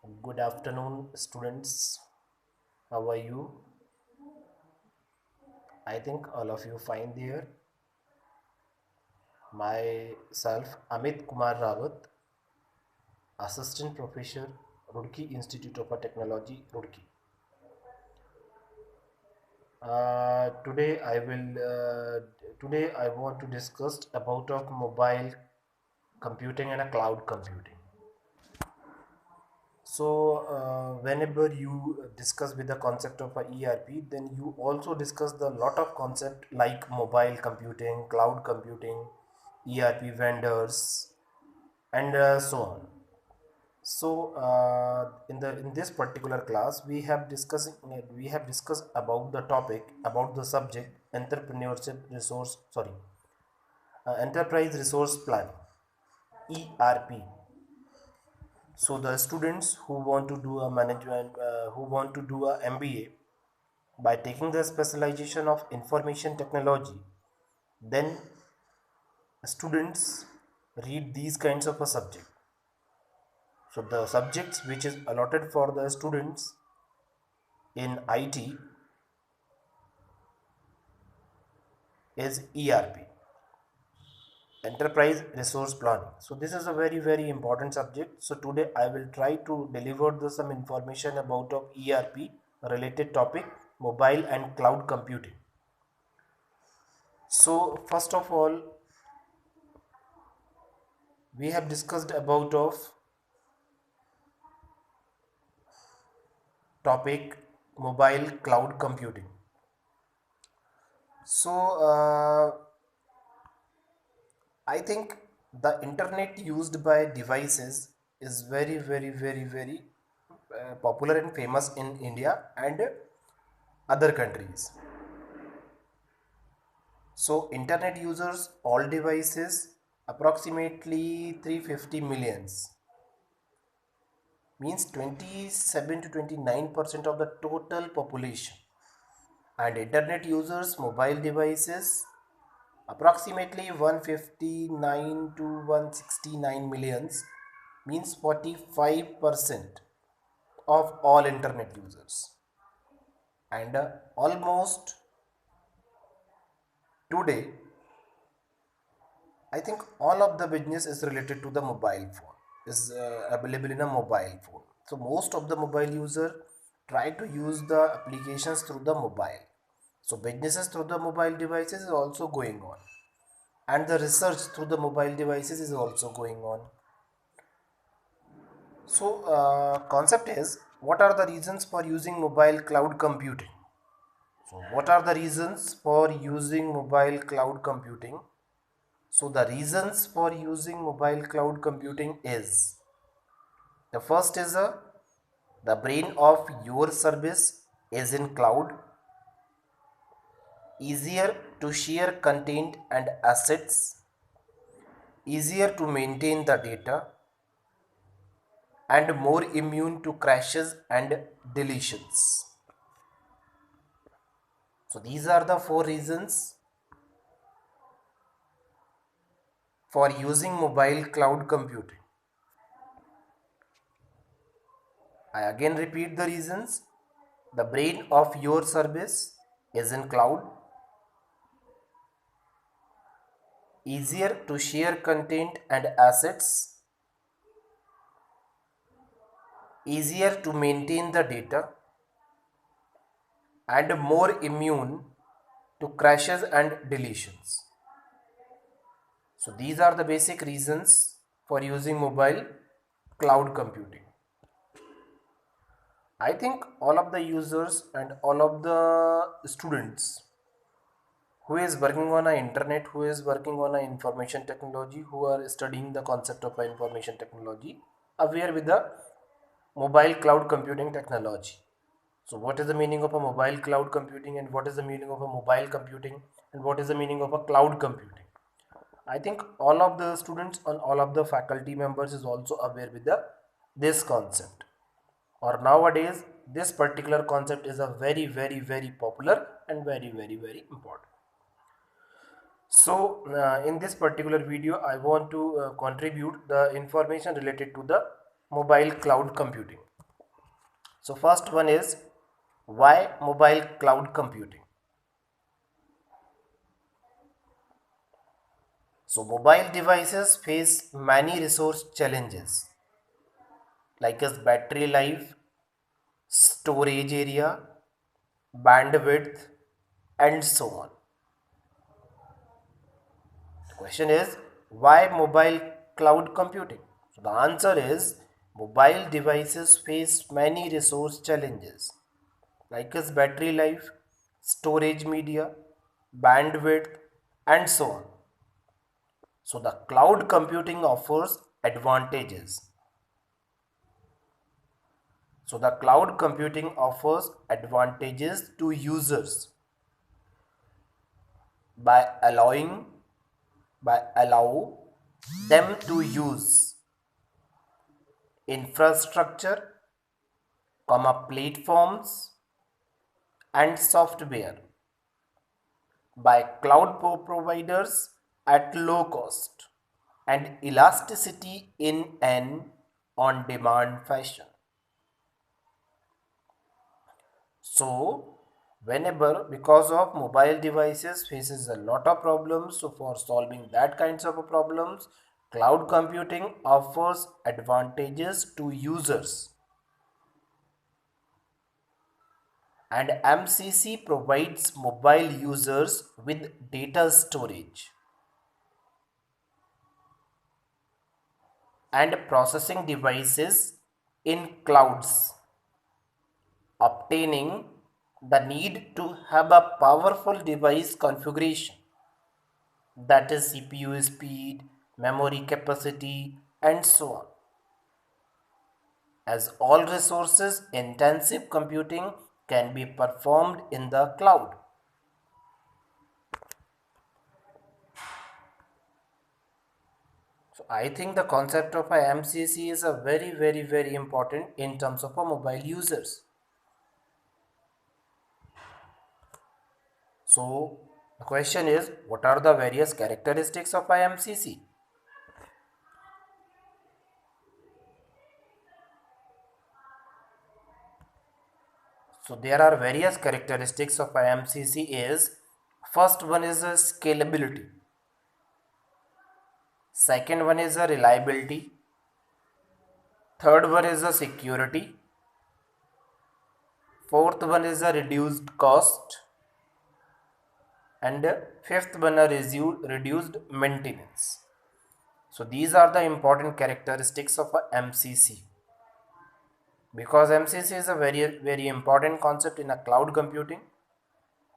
Good afternoon, students. How are you? I think all of you fine there. Myself, Amit Kumar Rawat, Assistant Professor, Roorkee Institute of Technology, Roorkee. Today today I want to discuss about of mobile computing and a cloud computing. Whenever you discuss with the concept of a ERP, then you also discuss the lot of concept like mobile computing, cloud computing, ERP vendors, and so on. In this particular class, we have discussed about the topic about the subject enterprise resource planning (ERP). So the students who want to do a who want to do a MBA by taking the specialization of information technology, then students read these kinds of a subject. So the subjects which is allotted for the students in IT is ERP, enterprise resource planning. So this is a very important subject. So today I will try to deliver some information about of ERP related topic, mobile and cloud computing. So first of all, we have discussed about of topic mobile cloud computing. So I think the internet used by devices is very popular and famous in India and other countries. So internet users all devices approximately 350 millions, means 27 to 29% of the total population, and internet users mobile devices approximately 159 to 169 millions, means 45% of all internet users. And almost today, I think all of the business is related to the mobile phone, is available in a mobile phone. So most of the mobile user try to use the applications through the mobile. So businesses through the mobile devices is also going on, and the research through the mobile devices is also going on. So concept is, what are the reasons for using mobile cloud computing? So what are the reasons for using mobile cloud computing? So the reasons for using mobile cloud computing is, the first is the brain of your service is in cloud, easier to share content and assets, easier to maintain the data, and more immune to crashes and deletions. So these are the four reasons for using mobile cloud computing. I again repeat the reasons. The brain of your service is in cloud, easier to share content and assets, easier to maintain the data, and more immune to crashes and deletions. So these are the basic reasons for using mobile cloud computing. I think all of the users and all of the students who is working on a internet, who is working on a information technology, who are studying the concept of information technology, aware with the mobile cloud computing technology. So what is the meaning of a mobile cloud computing, and what is the meaning of a mobile computing, and what is the meaning of a cloud computing? I think all of the students and all of the faculty members is also aware with this concept, or nowadays this particular concept is a very popular and very important. So in this particular video I want to contribute the information related to the mobile cloud computing. So first one is, why mobile cloud computing? So mobile devices face many resource challenges like as battery life, storage area, bandwidth, and so on. The question is, why mobile cloud computing? So the answer is, mobile devices face many resource challenges like as battery life, storage media, bandwidth, and so on. So the cloud computing offers advantages. So the cloud computing offers advantages to users by allow them to use infrastructure, platforms, and software by cloud providers at low cost and elasticity in an on-demand fashion. So whenever, because of mobile devices faces a lot of problems, so for solving that kinds of problems, cloud computing offers advantages to users, and MCC provides mobile users with data storage and processing devices in clouds, obtaining the need to have a powerful device configuration, that is CPU speed, memory capacity, and so on. As all resources intensive computing can be performed in the cloud. So I think the concept of a MCC is a very important in terms of a mobile users. So the question is, what are the various characteristics of IMCC? So there are various characteristics of IMCC is, first one is a scalability, second one is a reliability, third one is a security, fourth one is a reduced cost, and fifth one a reduced maintenance. So these are the important characteristics of a MCC. Because MCC is a very important concept in a cloud computing.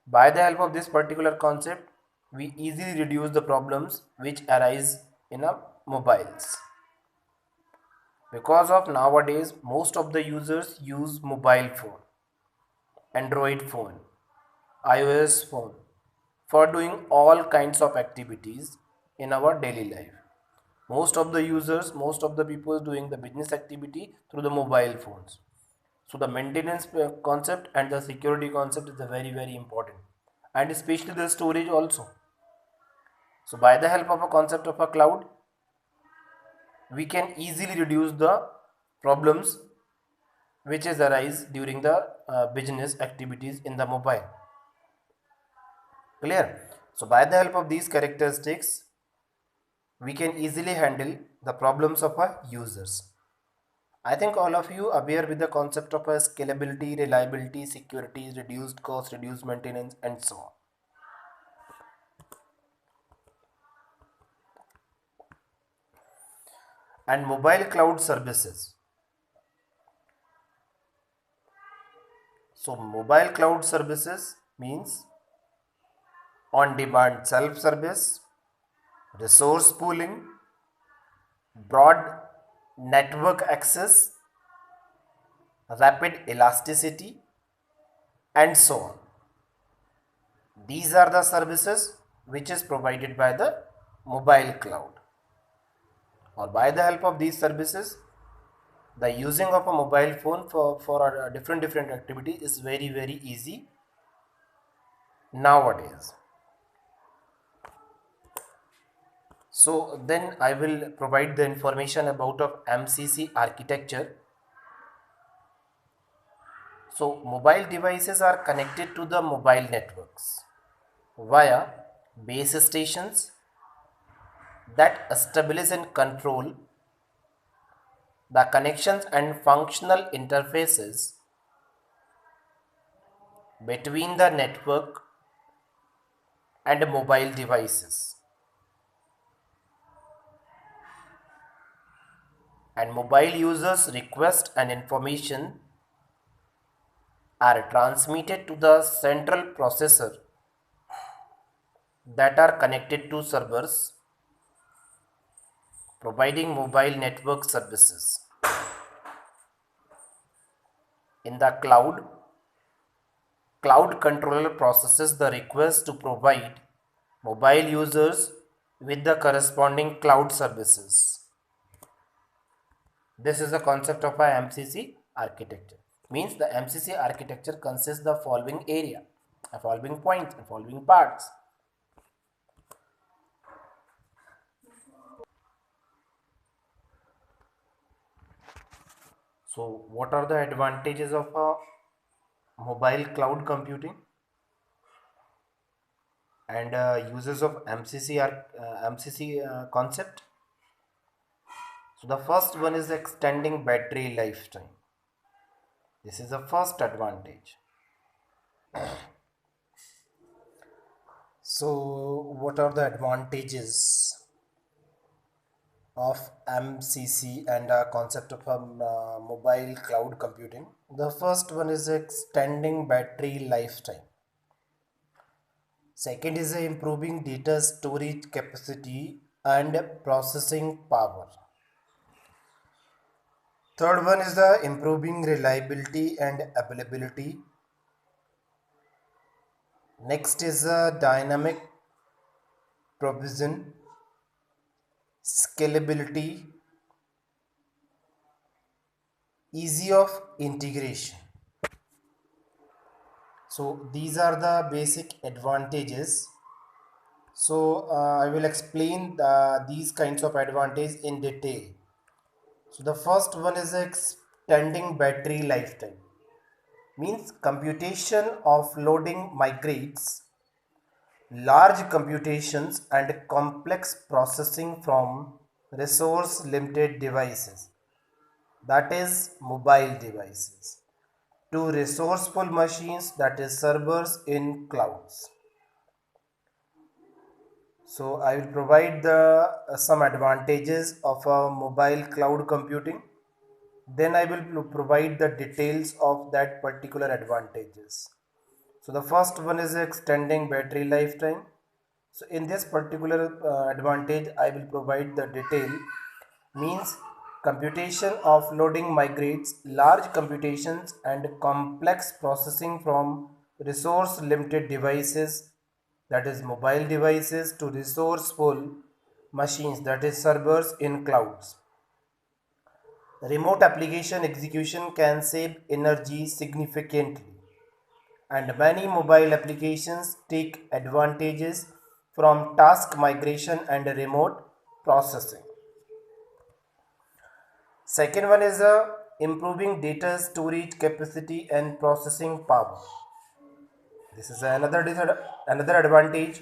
By the help of this particular concept, we easily reduce the problems which arise in a mobiles. Because of nowadays most of the users use mobile phone, Android phone, iOS phone for doing all kinds of activities in our daily life. Most of the users, most of the people doing the business activity through the mobile phones. So the maintenance concept and the security concept is very important, and especially the storage also. So by the help of a concept of a cloud, we can easily reduce the problems which is arise during the business activities in the mobile. Clear? So by the help of these characteristics, we can easily handle the problems of our users. I think all of you are aware with the concept of a scalability, reliability, security, reduced cost, reduced maintenance, and so on. And mobile cloud services. So mobile cloud services means on-demand self-service, resource pooling, broad network access, rapid elasticity, and so on. These are the services which is provided by the mobile cloud. Or by the help of these services, the using of a mobile phone for a different activity is very easy nowadays. So then I will provide the information about of MCC architecture. So mobile devices are connected to the mobile networks via base stations that establish and control the connections and functional interfaces between the network and mobile devices. And mobile users' request and information are transmitted to the central processor that are connected to servers providing mobile network services. In the cloud, cloud controller processes the request to provide mobile users with the corresponding cloud services. This is the concept of a MCC architecture. Means the MCC architecture consists the following area, the following points, the following parts. So what are the advantages of a mobile cloud computing and uses of MCC concept? So the first one is extending battery lifetime. This is the first advantage. So what are the advantages of MCC and a concept of mobile cloud computing? The first one is extending battery lifetime. Second is improving data storage capacity and processing power. Third one is the improving reliability and availability. Next is dynamic provision, scalability, easy of integration. So these are the basic advantages. So I will explain these kinds of advantages in detail. So the first one is extending battery lifetime. Means computation offloading migrates large computations and complex processing from resource limited devices, that is mobile devices, to resourceful machines, that is servers in clouds. So I will provide the some advantages of a mobile cloud computing. Then I will provide the details of that particular advantages. So the first one is extending battery lifetime. So in this particular advantage, I will provide the detail. Means computation offloading migrates large computations and complex processing from resource limited devices, that is mobile devices, to resourceful machines, that is servers in clouds. Remote application execution can save energy significantly, and many mobile applications take advantages from task migration and remote processing. Second one is improving data storage capacity and processing power. This is another advantage.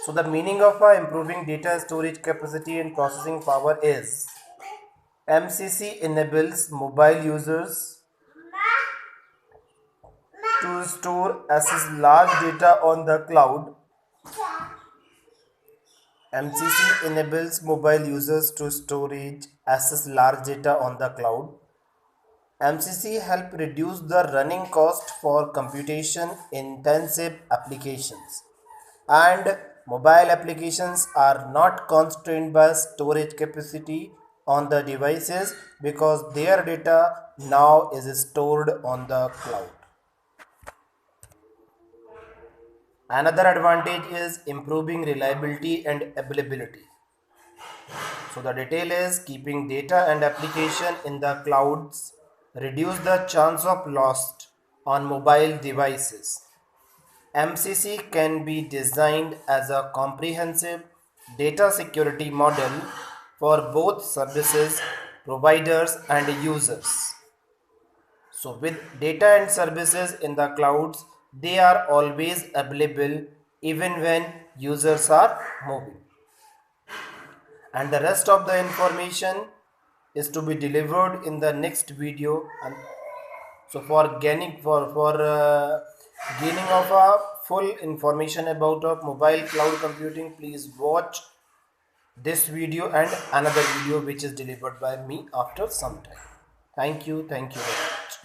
So the meaning of improving data storage capacity and processing power is MCC enables mobile users to store access large data on the cloud. MCC enables mobile users to storage access large data on the cloud. MCC help reduce the running cost for computation intensive applications, and mobile applications are not constrained by storage capacity on the devices because their data now is stored on the cloud. Another advantage is improving reliability and availability. So the detail is keeping data and application in the clouds reduce the chance of loss on mobile devices. MCC can be designed as a comprehensive data security model for both services providers and users. So with data and services in the clouds, they are always available even when users are moving, and the rest of the information is to be delivered in the next video. And so for gaining of a full information about a mobile cloud computing, please watch this video and another video which is delivered by me after some time. Thank you very much.